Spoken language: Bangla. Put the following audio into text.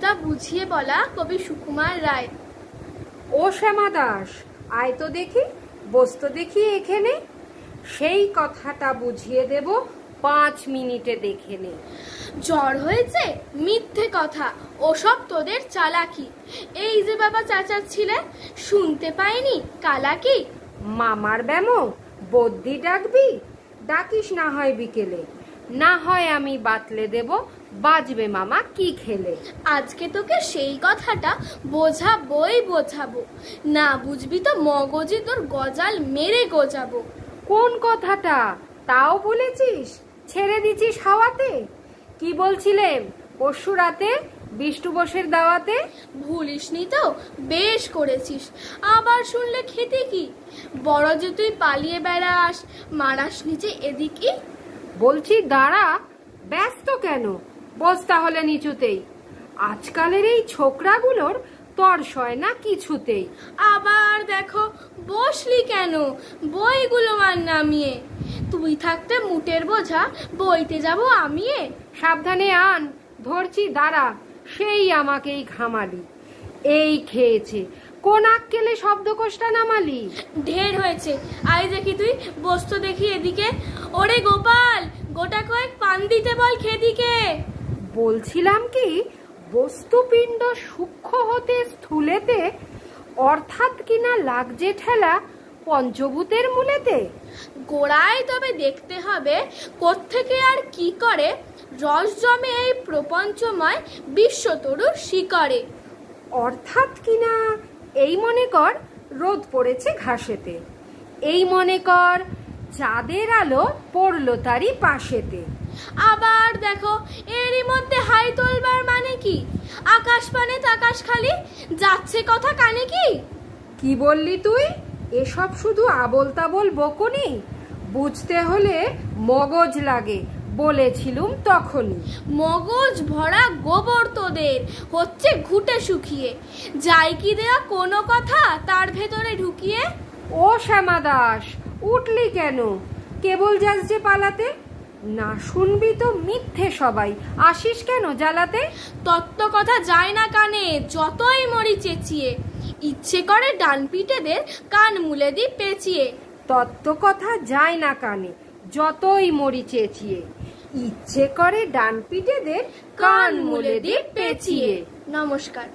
তা বুঝিয়ে বলা কবি সুকুমার রায়। ও শ্যামা দাস, আয় তো দেখি, বসতো দেখি এখানে, সেই কথাটা বুঝিয়ে দেব 5 মিনিটে দেখে নে। জ্বর হয়েছে? মিথ্যে কথা, ওসব তোদের চালাকি। এই যে বাবা চাচাচ্ছিলে, শুনতে পাইনি কালাকি? মামার ব্যামো বদ্যি ডাকবি? ডাকিস না হয় বিকেলে, না হয় আমি বাতলে দেব, বাজবে মামা কি খেলে। আজকে তোকে সেই কথাটা বোঝাবো, না বুঝবি তো মগজে তোর গজাল মেরে গোজাবো। কোন কথাটা তাও বলেছিস? ছেড়ে দিছিস হাওয়াতে? কি বলছিলেন পরশু রাতে বিষ্টু বসের দাওয়াতে? ভুলিসনি তো? বেশ করেছিস, আবার শুনলে খেতে কি? বড় যে তুই পালিয়ে বেড়াস, মারাস নিচে এদিকে। বলছি দাঁড়া, ব্যস্ত কেন? বস তাহলে নিচুতেই। আজকালের এই ছোকরাগুলোর তর সয় না কিছুতেই। আবার দেখো, বসলি কেন? বইগুলো আর নামিয়ে, তুই থাকতে মুটের বোঝা বইতে যাব আমিয়ে। সাবধানে আন, ধরছি দাঁড়া। সেই আমাকেই ঘামালি, এই খেয়েছে, কোন আক্কেলে শব্দকোষটা নামালি? ঢের হয়েছে, আয় দেখি তুই, বসতো দেখি এদিকে। ওরে গোপাল, গোটা কয়েক পান দিতে বল খেদিকে। বলছিলাম কি, বস্তুপিণ্ড সূক্ষ্ম হতে স্থূলেতে, অর্থাৎ কিনা লাগছে ঠেলা পঞ্চভূতের মূলেতে। গোড়ায় তবে দেখতে হবে কোত্থেকে আর কি করে রস জমে এই প্রপঞ্চময় বিশ্বতরুর শিকরে। অর্থাৎ কিনা এই মনে কর রোদ পড়েছে ঘাসেতে, এই মনে কর চাঁদের আলো পড়লো তারই পাশেতে। আবার দেখো, এরই মধ্যে হাই তোলবার মানে কি? আকাশ পানে তাকাশ খালি, যাচ্ছে কথা কানে কি? কি বললি তুই? এসব শুধু আবোল তাবোল বকুনি, বুঝতে হলে মগজ লাগে, বলেছিলুম তখনই। মগজ ভরা গোবর তোদের, হচ্ছে ঘুটে শুকিয়ে, যাই কি দেয়া কোনো কথা তার ভেতরে ঢুকিয়ে। ও শ্যামা দাস, উঠলি কেন? কেবল যাস যে পালাতে, না শুনবি তো মিথ্যে সবাই, আসিস কেন জ্বালাতে? তত্ত্ব কথা যায় না কানে, যতই মরি চেঁচিয়ে, ইচ্ছে করে ডান পিঠেদের কান মুলে দি পেঁচিয়ে। তত্ত্ব কথা যায় না কানে, যতই মরি চেঁচিয়ে, ইচ্ছে করে ডান পিঠেদের কান মুলে দি পেঁচিয়ে। নমস্কার।